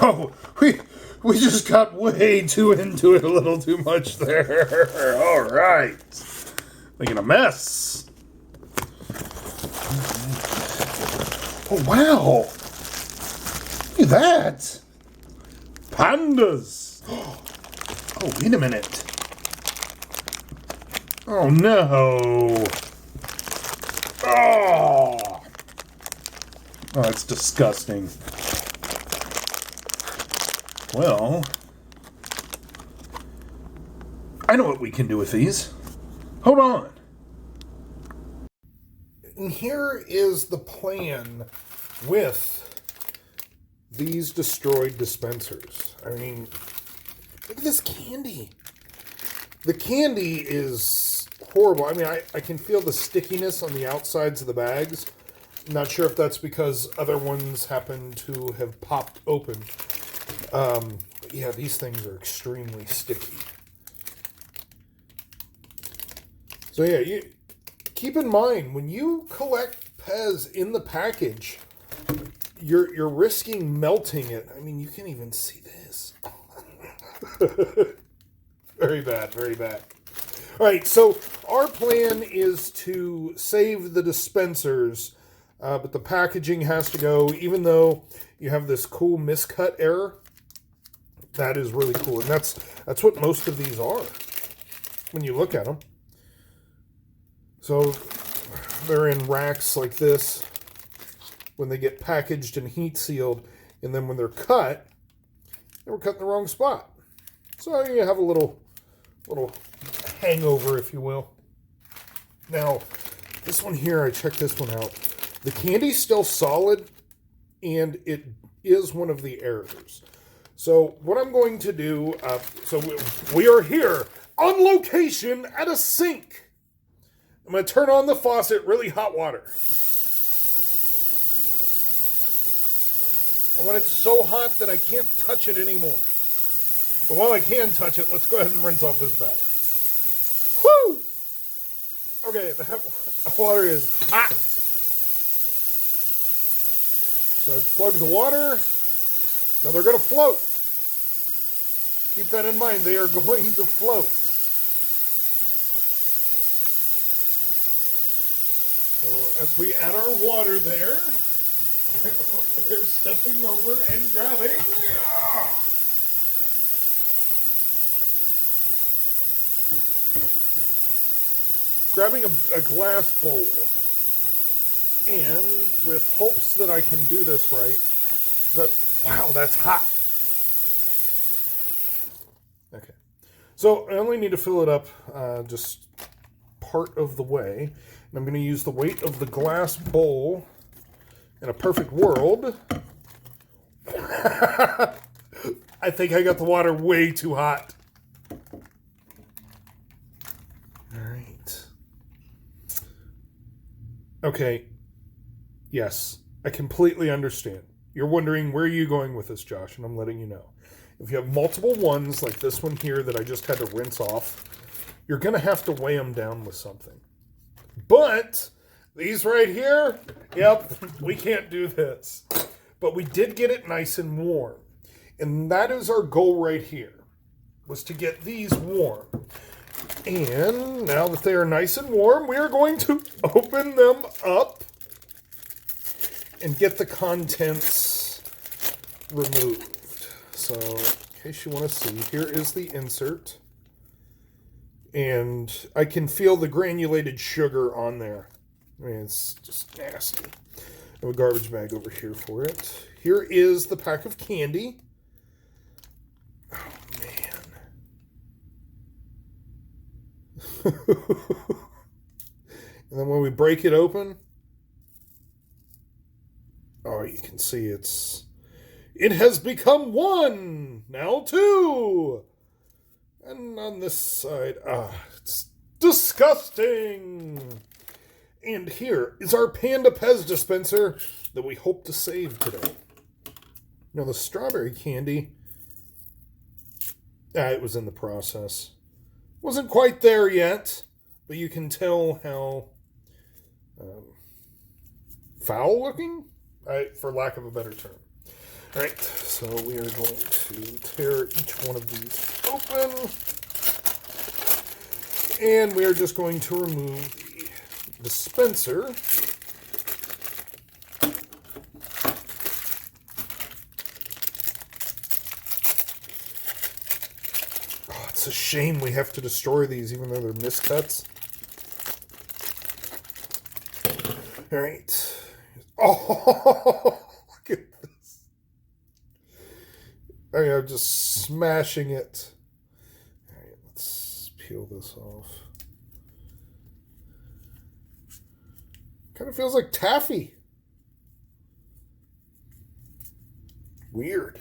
Oh, we just got way too into it, a little too much there. All right. Making a mess. Oh, wow. Look at that. Pandas. Oh, wait a minute. Oh, no. Oh, that's disgusting. Well, I know what we can do with these. Hold on. And here is the plan with these destroyed dispensers. I mean, look at this candy. The candy is horrible. I mean, I can feel the stickiness on the outsides of the bags. Not sure if that's because other ones happen to have popped open. But yeah, these things are extremely sticky. So yeah, you keep in mind, when you collect PEZ in the package, you're risking melting it. I mean, you can even see this. Very bad, very bad. All right, so our plan is to save the dispensers, but the packaging has to go, even though you have this cool miscut error. That is really cool, and that's what most of these are when you look at them. So they're in racks like this when they get packaged and heat sealed, and then when they're cut, they were cut in the wrong spot. So you have a little hangover, if you will. Now, this one here, I checked this one out. The candy's still solid, and it is one of the errors. So what I'm going to do, so we are here on location at a sink. I'm going to turn on the faucet, really hot water. I want it so hot that I can't touch it anymore. But while I can touch it, let's go ahead and rinse off this bag. Woo! Okay, that water is hot. So I've plugged the water. Now they're going to float. Keep that in mind. They are going to float. So as we add our water there, they're stepping over and grabbing. Grabbing a glass bowl. And with hopes that I can do this right. Wow, that's hot. Okay. So I only need to fill it up just part of the way. And I'm going to use the weight of the glass bowl. In a perfect world, I think I got the water way too hot. All right. Okay. Yes, I completely understand. You're wondering, where are you going with this, Josh? And I'm letting you know. If you have multiple ones, like this one here that I just had to rinse off, you're going to have to weigh them down with something. But these right here, yep, we can't do this. But we did get it nice and warm. And that is our goal right here, was to get these warm. And now that they are nice and warm, we are going to open them up and get the contents removed. So, in case you want to see, here is the insert. And I can feel the granulated sugar on there. I mean, it's just nasty. I have a garbage bag over here for it. Here is the pack of candy. Oh, man. And then when we break it open, oh, you can see it has become one, now two. And on this side, it's disgusting. And here is our Panda PEZ dispenser that we hope to save today. Now, the strawberry candy, it was in the process. Wasn't quite there yet, but you can tell how foul looking, for lack of a better term. All right, so we are going to tear each one of these open. And we are just going to remove the dispenser. Oh, it's a shame we have to destroy these even though they're miscuts. All right. Oh, look at this. I mean, I'm just smashing it. All right, let's peel this off. Kind of feels like taffy. Weird.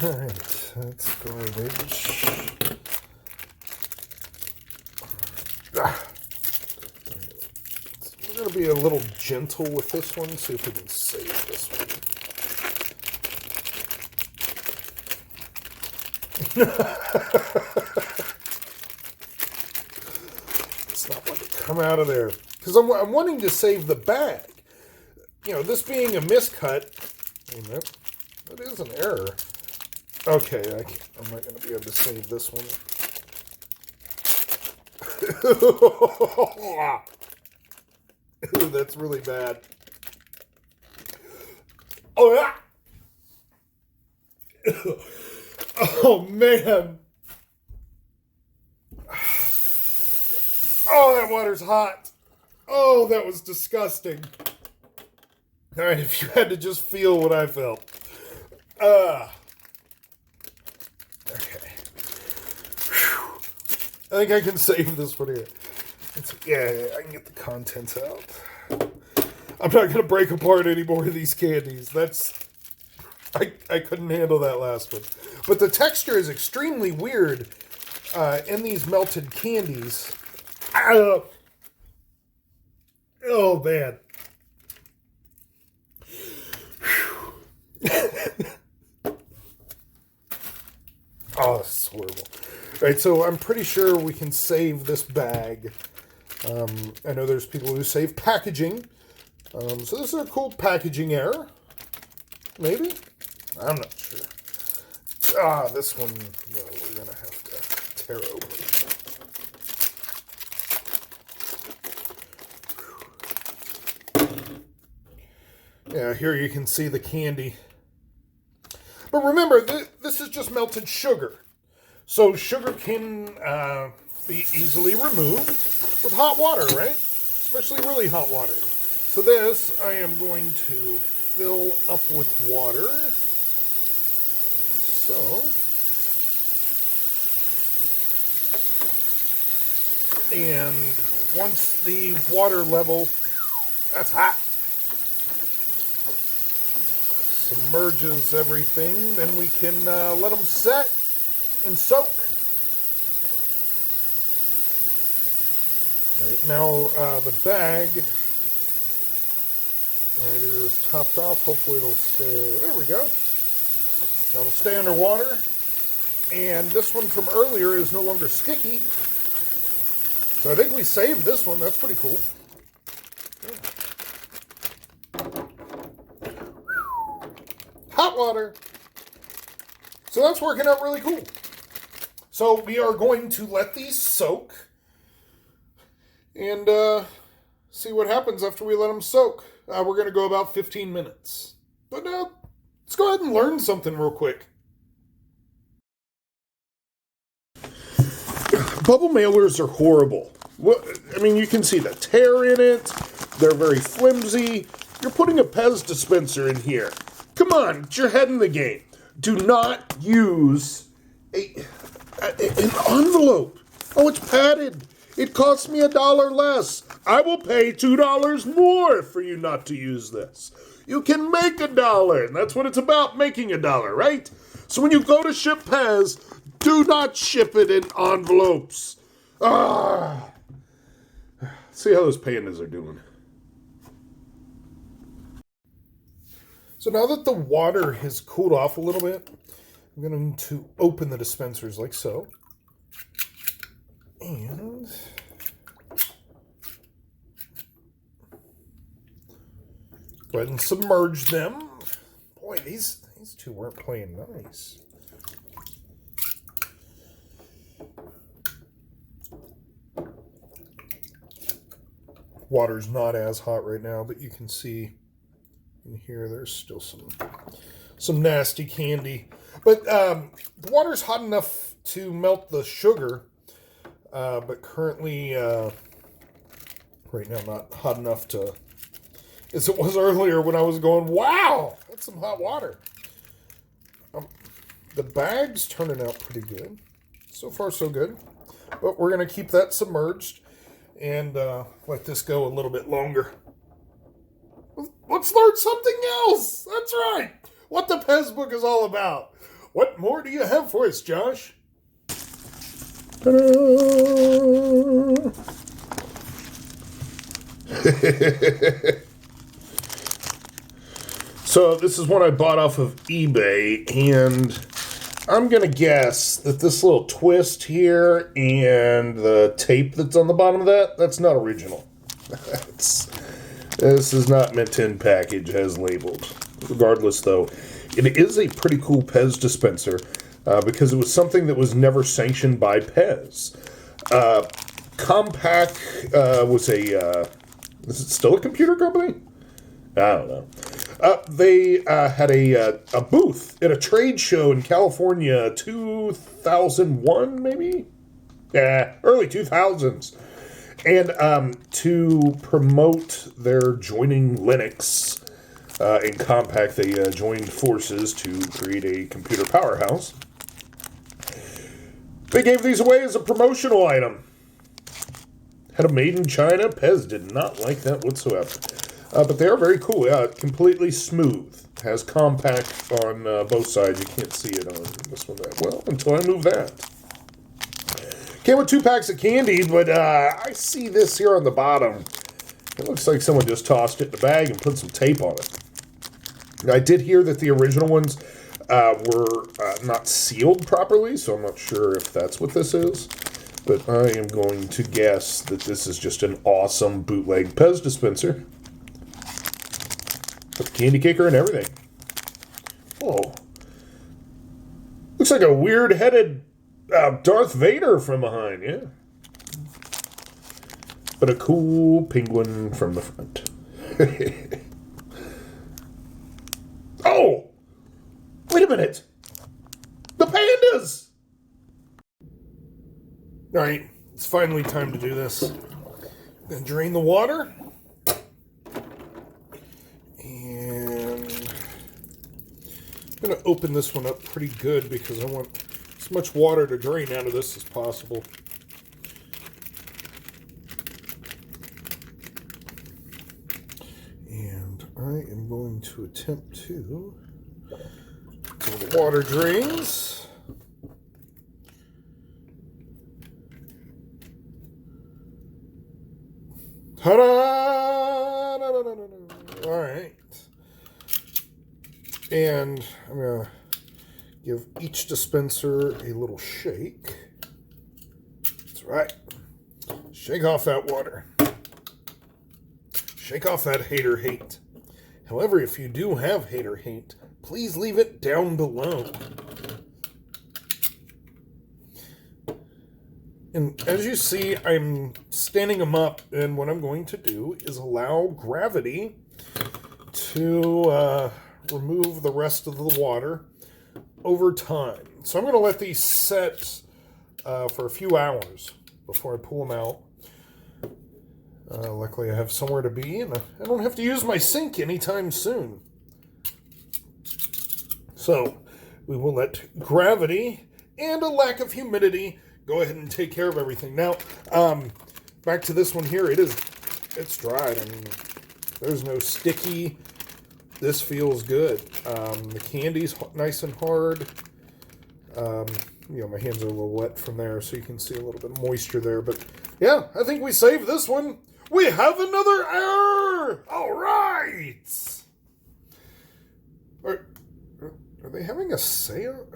All right, that's garbage. We're going to be a little gentle with this one, see if we can save this one. It's not want to come out of there. Because I'm wanting to save the bag. You know, this being a miscut, I mean, that is an error. Okay, I'm not going to be able to save this one. Ooh, that's really bad. Oh, yeah. Oh, man. Oh, that water's hot. Oh, that was disgusting. All right, if you had to just feel what I felt. Okay. Whew. I think I can save this one here. Yeah, I can get the contents out. I'm not going to break apart any more of these candies. I couldn't handle that last one. But the texture is extremely weird in these melted candies. Oh, man. Oh, this is horrible. All right, so I'm pretty sure we can save this bag. I know there's people who save packaging. So this is a cool packaging error. Maybe? I'm not sure. This one, no, we're going to have to tear open. Yeah, here you can see the candy. But remember, this is just melted sugar. So sugar can be easily removed with hot water, right? Especially really hot water. So this, I am going to fill up with water. So. And once the water level, that's hot, submerges everything, then we can let them set and soak. Right, now the bag, it is topped off. Hopefully it'll stay. There we go. It'll stay underwater. And this one from earlier is no longer sticky. So I think we saved this one. That's pretty cool. Yeah. Hot water. So that's working out really cool. So we are going to let these soak and see what happens after we let them soak. We're going to go about 15 minutes. But let's go ahead and learn something real quick. Bubble mailers are horrible. I mean, you can see the tear in it. They're very flimsy. You're putting a PEZ dispenser in here. Come on, get your head in the game. Do not use an envelope. Oh, it's padded. It costs me $1 less. I will pay $2 more for you not to use this. You can make $1, and that's what it's about, making $1, right? So when you go to ship PEZ, do not ship it in envelopes. See how those pandas are doing. So now that the water has cooled off a little bit, I'm going to open the dispensers like so. And go ahead and submerge them Boy, these two weren't playing nice. Water's not as hot right now, but you can see in here there's still some nasty candy. But the water's hot enough to melt the sugar, but currently right now not hot enough to, as it was earlier when I was going, wow, that's some hot water. The bag's turning out pretty good. So far, so good. But we're going to keep that submerged and let this go a little bit longer. Let's learn something else. That's right. What the PEZ book is all about. What more do you have for us, Josh? So this is one I bought off of eBay, and I'm going to guess that this little twist here and the tape that's on the bottom of that's not original. This is not mint in package as labeled. Regardless, though, it is a pretty cool PEZ dispenser because it was something that was never sanctioned by PEZ. Compaq was a... is it still a computer company? I don't know. They had a booth at a trade show in California, 2001, maybe? Yeah, early 2000s. And to promote their joining Linux in Compaq, they joined forces to create a computer powerhouse. They gave these away as a promotional item. Had a made in China. PEZ did not like that whatsoever. But they are very cool. Yeah, completely smooth. Has compact on both sides. You can't see it on this one that well until I move that. Came with 2 packs of candy, but I see this here on the bottom. It looks like someone just tossed it in the bag and put some tape on it. I did hear that the original ones were not sealed properly, so I'm not sure if that's what this is. But I am going to guess that this is just an awesome bootleg PEZ dispenser. With candy kicker and everything. Oh. Looks like a weird-headed Darth Vader from behind, yeah. But a cool penguin from the front. Oh! Wait a minute! The pandas! Alright, it's finally time to do this. I'm gonna drain the water. And I'm going to open this one up pretty good because I want as much water to drain out of this as possible. And I am going to attempt to, until the water drains. Ta-da! All right. And I'm going to give each dispenser a little shake. That's right. Shake off that water. Shake off that hater hate. However, if you do have hater hate, please leave it down below. And as you see, I'm standing them up, and what I'm going to do is allow gravity to remove the rest of the water over time. So I'm going to let these set for a few hours before I pull them out. Luckily, I have somewhere to be, and I don't have to use my sink anytime soon. So we will let gravity and a lack of humidity go ahead and take care of everything. Now, back to this one here. It's dried. I mean, there's no sticky. This feels good. The candy's nice and hard. My hands are a little wet from there, so you can see a little bit of moisture there. But yeah, I think we saved this one. We have another error. All right. Are they having a sale?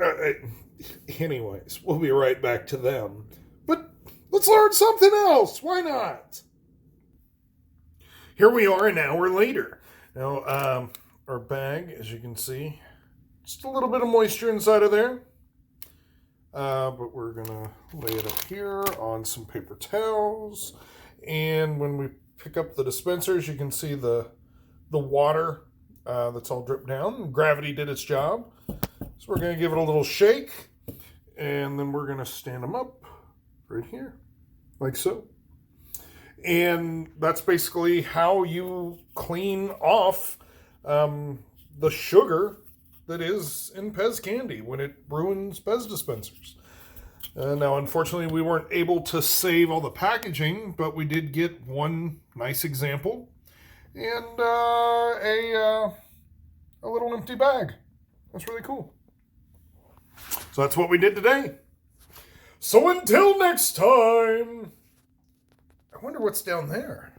Anyways, we'll be right back to them. But let's learn something else. Why not? Here we are an hour later. Now, our bag, as you can see, Just a little bit of moisture inside of there. But we're going to lay it up here on some paper towels. And when we pick up the dispensers, you can see the water that's all dripped down. Gravity did its job. So we're going to give it a little shake. And then we're going to stand them up right here, like so. And that's basically how you clean off the sugar that is in PEZ candy when it ruins PEZ dispensers. Now, unfortunately, we weren't able to save all the packaging, but we did get one nice example and a little empty bag. That's really cool. So that's what we did today. So until next time, I wonder what's down there.